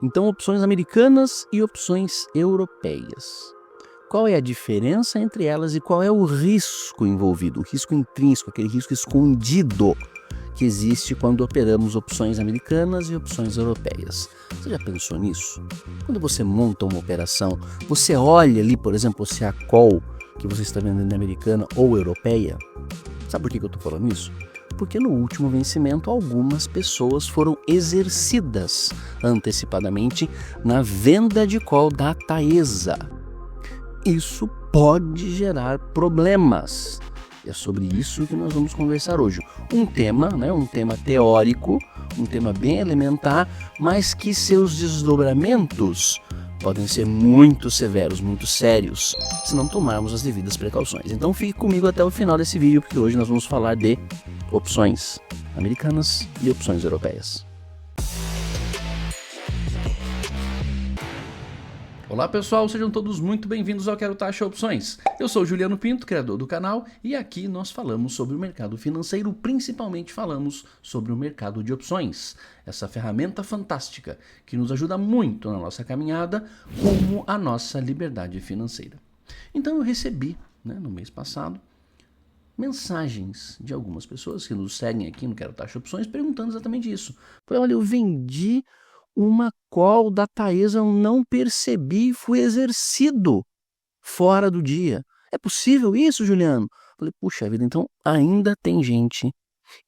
Então, opções americanas e opções europeias. Qual é a diferença entre elas e qual é o risco envolvido, o risco intrínseco, aquele risco escondido que existe quando operamos opções americanas e opções europeias? Você já pensou nisso? Quando você monta uma operação, você olha ali, por exemplo, se a call que você está vendendo é americana ou europeia. Sabe por que eu estou falando isso? Porque no último vencimento algumas pessoas foram exercidas antecipadamente na venda de call da Taesa. Isso pode gerar problemas. É sobre isso que nós vamos conversar hoje. Um tema teórico, um tema bem elementar, mas que seus desdobramentos podem ser muito severos, muito sérios, se não tomarmos as devidas precauções. Então fique comigo até o final desse vídeo, porque hoje nós vamos falar de opções americanas e opções europeias. Olá pessoal, sejam todos muito bem-vindos ao Quero Taxa Opções. Eu sou o Juliano Pinto, criador do canal, e aqui nós falamos sobre o mercado financeiro, principalmente falamos sobre o mercado de opções. Essa ferramenta fantástica que nos ajuda muito na nossa caminhada rumo à nossa liberdade financeira. Então eu recebi, no mês passado, mensagens de algumas pessoas que nos seguem aqui no Quero Taxa Opções perguntando exatamente isso. Falei, olha, eu vendi uma call da Taesa, eu não percebi, fui exercido fora do dia. É possível isso, Juliano? Falei, puxa vida, então ainda tem gente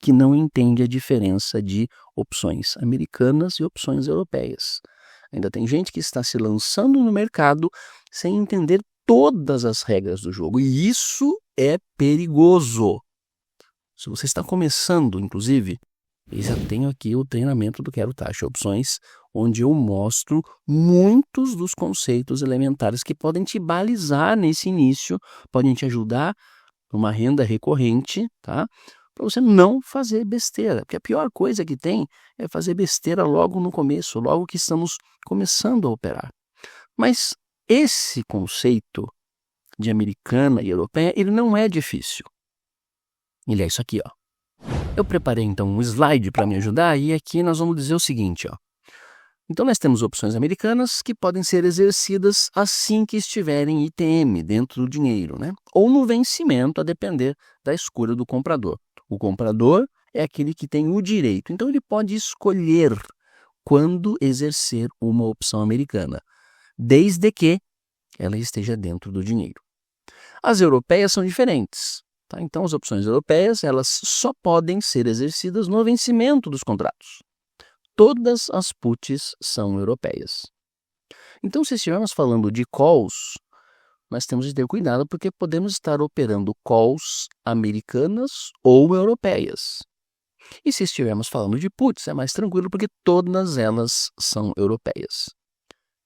que não entende a diferença de opções americanas e opções europeias. Ainda tem gente que está se lançando no mercado sem entender todas as regras do jogo, e isso é perigoso. Se você está começando, inclusive, eu já tenho aqui o treinamento do Quero Taxa Opções, onde eu mostro muitos dos conceitos elementares que podem te balizar nesse início, podem te ajudar numa renda recorrente, tá? Para você não fazer besteira, porque a pior coisa que tem é fazer besteira logo no começo, logo que estamos começando a operar. Mas esse conceito de americana e europeia, ele não é difícil. Ele é isso aqui, ó. Eu preparei então um slide para me ajudar e aqui nós vamos dizer o seguinte, ó. Então nós temos opções americanas que podem ser exercidas assim que estiverem ITM dentro do dinheiro, ou no vencimento, a depender da escolha do comprador. O comprador é aquele que tem o direito, então ele pode escolher quando exercer uma opção americana, desde que ela esteja dentro do dinheiro. As europeias são diferentes. Tá? Então, as opções europeias elas só podem ser exercidas no vencimento dos contratos. Todas as puts são europeias. Então, se estivermos falando de calls, nós temos de ter cuidado porque podemos estar operando calls americanas ou europeias. E se estivermos falando de puts, é mais tranquilo porque todas elas são europeias.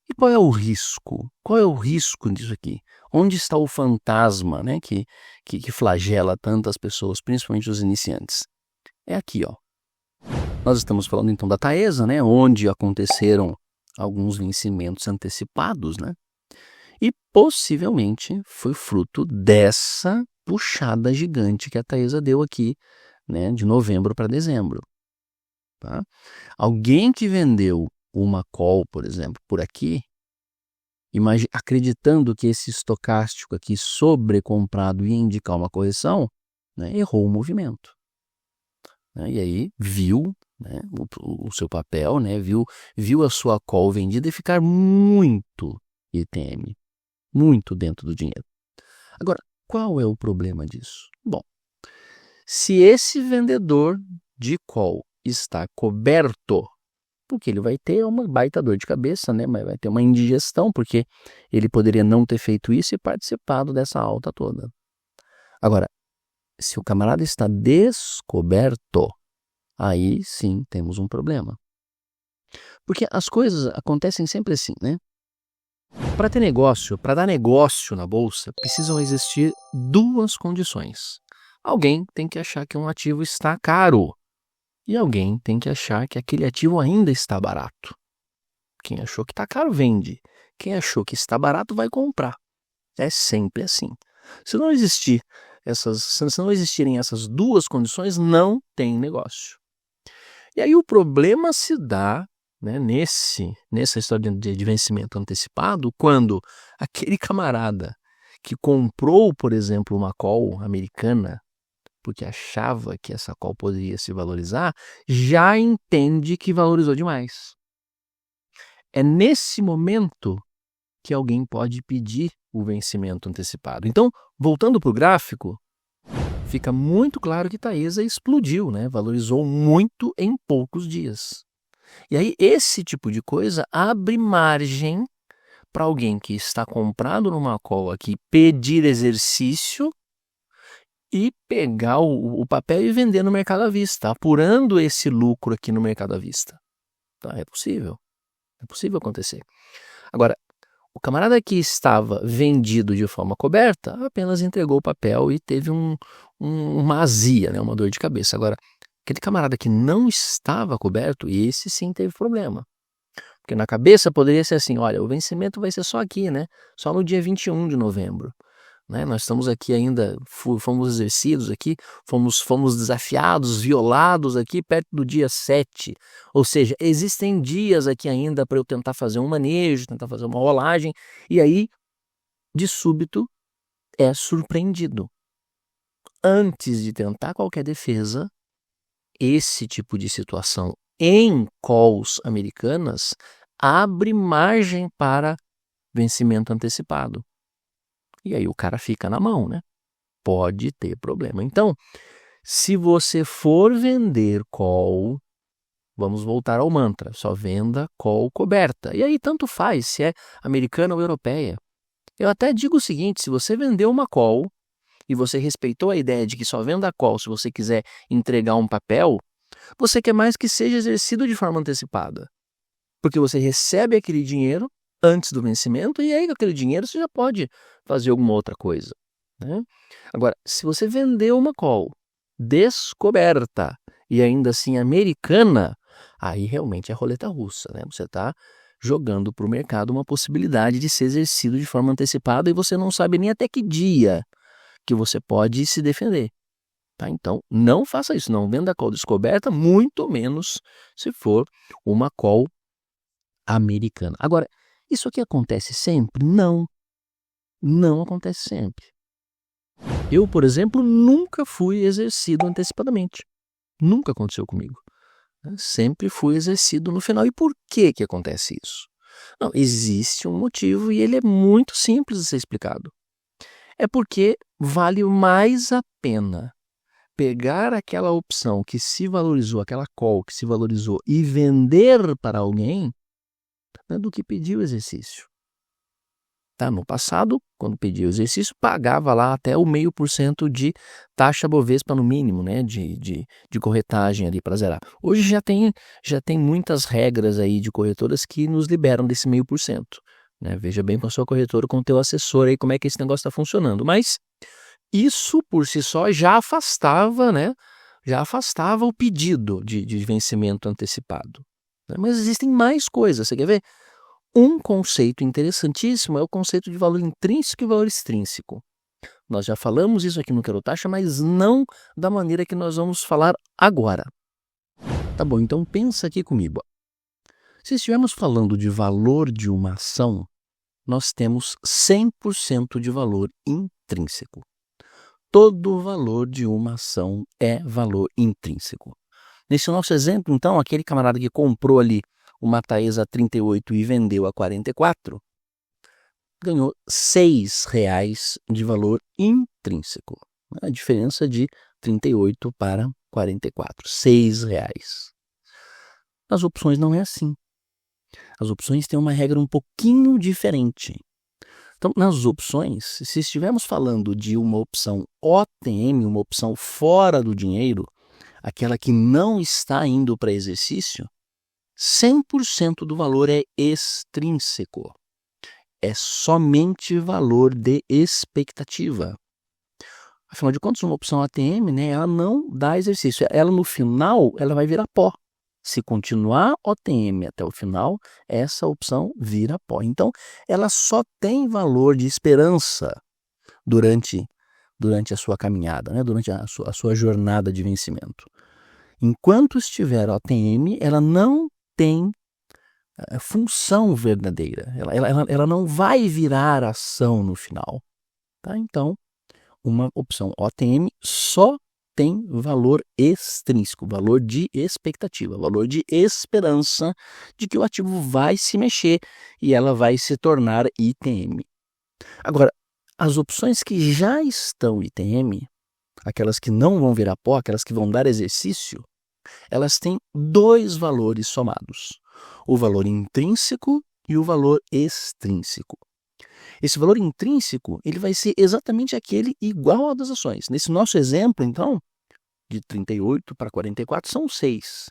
E qual é o risco? Qual é o risco disso aqui? Onde está o fantasma que flagela tantas pessoas, principalmente os iniciantes? É aqui, ó. Nós estamos falando então da Taesa, onde aconteceram alguns vencimentos antecipados, E possivelmente foi fruto dessa puxada gigante que a Taesa deu aqui, de novembro para dezembro. Tá? Alguém que vendeu uma call, por exemplo, por aqui, acreditando que esse estocástico aqui sobrecomprado ia indicar uma correção, errou o movimento. E aí viu o seu papel, viu a sua call vendida e ficar muito ITM, muito dentro do dinheiro. Agora, qual é o problema disso? Bom, se esse vendedor de call está coberto, porque ele vai ter uma baita dor de cabeça, mas vai ter uma indigestão, porque ele poderia não ter feito isso e participado dessa alta toda. Agora, se o camarada está descoberto, aí sim temos um problema. Porque as coisas acontecem sempre assim, Para ter negócio, para dar negócio na bolsa, precisam existir duas condições. Alguém tem que achar que um ativo está caro. E alguém tem que achar que aquele ativo ainda está barato. Quem achou que está caro, vende. Quem achou que está barato, vai comprar. É sempre assim. Se não existirem essas duas condições, não tem negócio. E aí o problema se dá né, nessa história de vencimento antecipado, quando aquele camarada que comprou, por exemplo, uma call americana, porque achava que essa call poderia se valorizar, já entende que valorizou demais. É nesse momento que alguém pode pedir o vencimento antecipado. Então, voltando para o gráfico, fica muito claro que Taesa explodiu, né? Valorizou muito em poucos dias. E aí, esse tipo de coisa abre margem para alguém que está comprado numa call aqui pedir exercício e pegar o papel e vender no mercado à vista, apurando esse lucro aqui no mercado à vista. Tá? É possível acontecer. Agora, o camarada que estava vendido de forma coberta apenas entregou o papel e teve uma azia, né? Uma dor de cabeça. Agora, aquele camarada que não estava coberto, esse sim teve problema. Porque na cabeça poderia ser assim, olha, o vencimento vai ser só aqui, né? Só no dia 21 de novembro. Né? Nós estamos aqui ainda, fomos exercidos aqui, fomos desafiados, violados aqui perto do dia 7. Ou seja, existem dias aqui ainda para eu tentar fazer um manejo, tentar fazer uma rolagem, e aí, de súbito, é surpreendido. Antes de tentar qualquer defesa, esse tipo de situação em calls americanas abre margem para vencimento antecipado. E aí o cara fica na mão, né? Pode ter problema. Então, se você for vender call, vamos voltar ao mantra, só venda call coberta. E aí tanto faz se é americana ou europeia. Eu até digo o seguinte, se você vendeu uma call e você respeitou a ideia de que só venda call se você quiser entregar um papel, você quer mais que seja exercido de forma antecipada. Porque você recebe aquele dinheiro antes do vencimento e aí com aquele dinheiro você já pode fazer alguma outra coisa. Né? Agora, se você vendeu uma call descoberta e ainda assim americana, aí realmente é roleta russa. Né? Você está jogando para o mercado uma possibilidade de ser exercido de forma antecipada e você não sabe nem até que dia que você pode se defender. Tá? Então, não faça isso, não venda call descoberta, muito menos se for uma call americana. Agora, isso aqui acontece sempre? Não, não acontece sempre. Eu, por exemplo, nunca fui exercido antecipadamente. Nunca aconteceu comigo. Sempre fui exercido no final. E por que acontece isso? Não, existe um motivo e ele é muito simples de ser explicado. É porque vale mais a pena pegar aquela opção que se valorizou, aquela call que se valorizou e vender para alguém, né, do que pedir o exercício. Tá? No passado, quando pedia o exercício, pagava lá até o 0,5% de taxa Bovespa no mínimo, né, de corretagem ali para zerar. Hoje já tem muitas regras aí de corretoras que nos liberam desse 0,5%. Né? Veja bem com a sua corretora, com o teu assessor aí como é que esse negócio está funcionando. Mas isso por si só já afastava, né, o pedido de vencimento antecipado. Né? Mas existem mais coisas, você quer ver? Um conceito interessantíssimo é o conceito de valor intrínseco e valor extrínseco. Nós já falamos isso aqui no Quero Taxa, mas não da maneira que nós vamos falar agora. Tá bom, então pensa aqui comigo. Se estivermos falando de valor de uma ação, nós temos 100% de valor intrínseco. Todo valor de uma ação é valor intrínseco. Nesse nosso exemplo, então, aquele camarada que comprou ali uma Taesa 38 e vendeu a 44, ganhou R$ 6 de valor intrínseco. A diferença de 38 para 44, R$ 6. Nas opções não é assim. As opções têm uma regra um pouquinho diferente. Então, nas opções, se estivermos falando de uma opção OTM, uma opção fora do dinheiro, aquela que não está indo para exercício, 100% do valor é extrínseco. É somente valor de expectativa. Afinal de contas, uma opção ATM, né, ela não dá exercício. Ela, no final, ela vai virar pó. Se continuar OTM até o final, essa opção vira pó. Então, ela só tem valor de esperança durante a sua caminhada, né, durante a sua jornada de vencimento. Enquanto estiver OTM, ela não tem função verdadeira. Ela não vai virar ação no final. Tá? Então, uma opção OTM só tem valor extrínseco, valor de expectativa, valor de esperança de que o ativo vai se mexer e ela vai se tornar ITM. Agora, as opções que já estão ITM, aquelas que não vão virar pó, aquelas que vão dar exercício, elas têm dois valores somados, o valor intrínseco e o valor extrínseco. Esse valor intrínseco ele vai ser exatamente aquele igual ao das ações. Nesse nosso exemplo, então, de 38 para 44, são 6.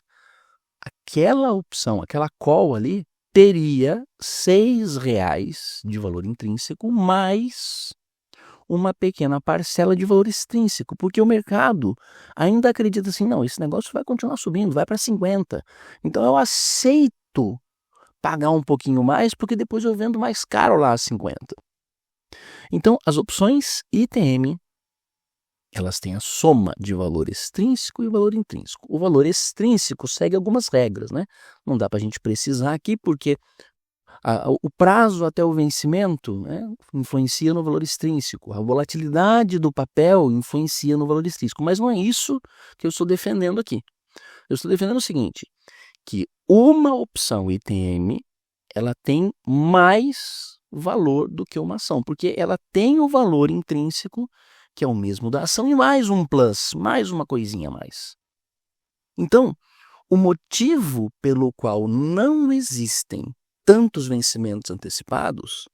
Aquela opção, aquela call ali, teria R$ 6 de valor intrínseco mais uma pequena parcela de valor extrínseco, porque o mercado ainda acredita assim, não, esse negócio vai continuar subindo, vai para 50. Então eu aceito pagar um pouquinho mais, porque depois eu vendo mais caro lá a 50. Então, as opções ITM, elas têm a soma de valor extrínseco e valor intrínseco. O valor extrínseco segue algumas regras, né? Não dá para a gente precisar aqui, porque o prazo até o vencimento, né, influencia no valor extrínseco. A volatilidade do papel influencia no valor extrínseco. Mas não é isso que eu estou defendendo aqui. Eu estou defendendo o seguinte, que uma opção ITM, ela tem mais valor do que uma ação, porque ela tem o valor intrínseco, que é o mesmo da ação, e mais um plus, mais uma coisinha a mais. Então, o motivo pelo qual não existem tantos vencimentos antecipados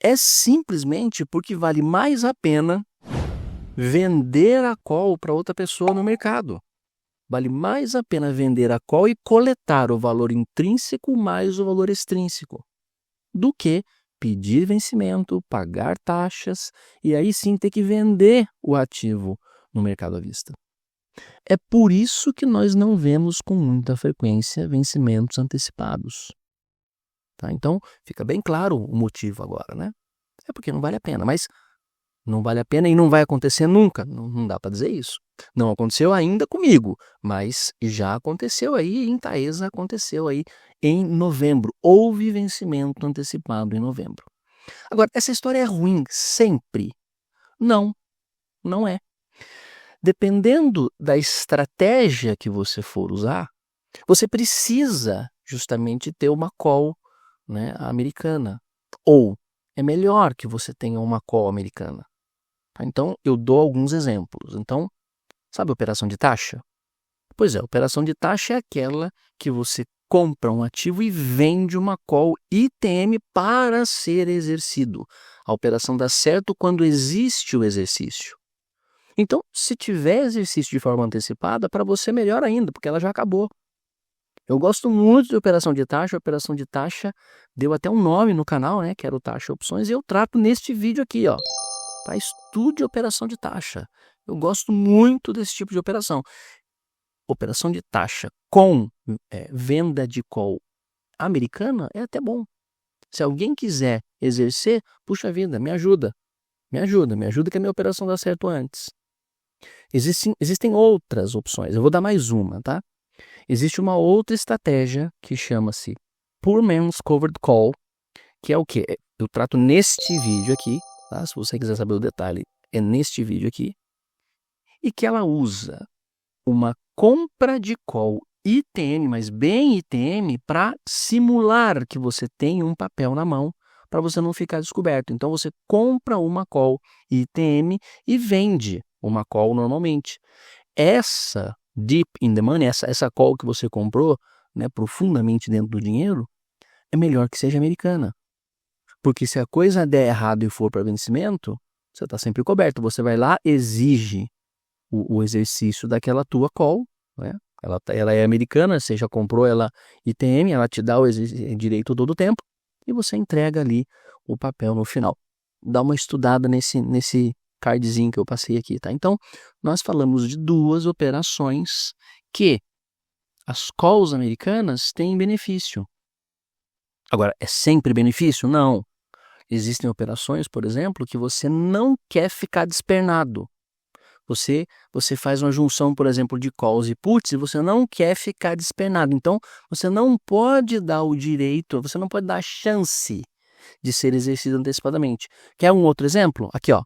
é simplesmente porque vale mais a pena vender a call para outra pessoa no mercado. Vale mais a pena vender a call e coletar o valor intrínseco mais o valor extrínseco, do que pedir vencimento, pagar taxas e aí sim ter que vender o ativo no mercado à vista. É por isso que nós não vemos com muita frequência vencimentos antecipados. Tá? Então, fica bem claro o motivo agora, né? É porque não vale a pena, mas não vale a pena e não vai acontecer nunca. Não dá para dizer isso. Não aconteceu ainda comigo, mas já aconteceu aí em Taesa, aconteceu aí em novembro. Houve vencimento antecipado em novembro. Agora, essa história é ruim sempre? Não, não é. Dependendo da estratégia que você for usar, você precisa justamente ter uma call, né, americana. Ou é melhor que você tenha uma call americana. Então, eu dou alguns exemplos. Então, sabe a operação de taxa? Pois é, a operação de taxa é aquela que você compra um ativo e vende uma call ITM para ser exercido. A operação dá certo quando existe o exercício. Então, se tiver exercício de forma antecipada, para você é melhor ainda, porque ela já acabou. Eu gosto muito de operação de taxa. A operação de taxa deu até um nome no canal, né, que era o Taxa Opções, e eu trato neste vídeo aqui, ó. Tá? Estude operação de taxa. Eu gosto muito desse tipo de operação. Operação de taxa com venda de call americana é até bom. Se alguém quiser exercer, puxa vida, me ajuda que a minha operação dá certo antes. Existem outras opções, eu vou dar mais uma, tá? Existe uma outra estratégia que chama-se Poor Man's Covered Call, que é o quê? Eu trato neste vídeo aqui, tá? Se você quiser saber o detalhe, é neste vídeo aqui, e que ela usa uma compra de call ITM, mas bem ITM, para simular que você tem um papel na mão, para você não ficar descoberto. Então, você compra uma call ITM e vende uma call normalmente. Essa deep in the money, essa call que você comprou, né, profundamente dentro do dinheiro, é melhor que seja americana. Porque se a coisa der errado e for para vencimento, você está sempre coberto. Você vai lá, exige o exercício daquela tua call, né? Ela é americana, você já comprou ela ITM, ela te dá o direito todo o tempo e você entrega ali o papel no final. Dá uma estudada nesse cardzinho que eu passei aqui, tá? Então, nós falamos de duas operações que as calls americanas têm benefício. Agora, é sempre benefício? Não. Existem operações, por exemplo, que você não quer ficar despernado. Você faz uma junção, por exemplo, de calls e puts e você não quer ficar despernado. Então, você não pode dar o direito, você não pode dar a chance de ser exercido antecipadamente. Quer um outro exemplo? Aqui, ó.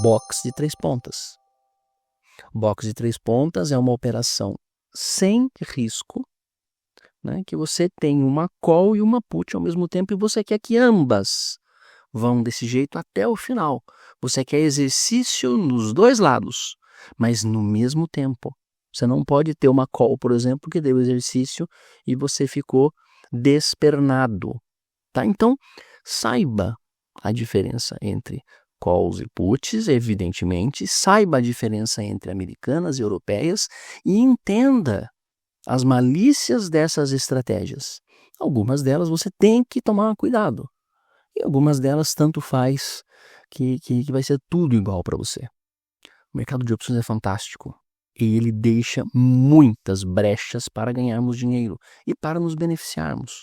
Box de 3 pontas. Box de 3 pontas é uma operação sem risco, né, que você tem uma call e uma put ao mesmo tempo e você quer que ambas vão desse jeito até o final. Você quer exercício nos dois lados, mas no mesmo tempo. Você não pode ter uma call, por exemplo, que deu exercício e você ficou despernado. Tá? Então, saiba a diferença entre calls e puts, evidentemente, saiba a diferença entre americanas e europeias e entenda as malícias dessas estratégias. Algumas delas você tem que tomar cuidado. E algumas delas tanto faz que vai ser tudo igual para você. O mercado de opções é fantástico. E ele deixa muitas brechas para ganharmos dinheiro e para nos beneficiarmos.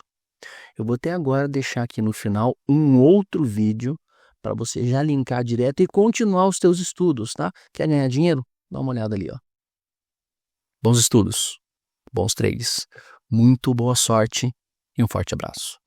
Eu vou até agora deixar aqui no final um outro vídeo para você já linkar direto e continuar os teus estudos, tá? Quer ganhar dinheiro? Dá uma olhada ali, ó. Bons estudos, bons trades, muito boa sorte e um forte abraço.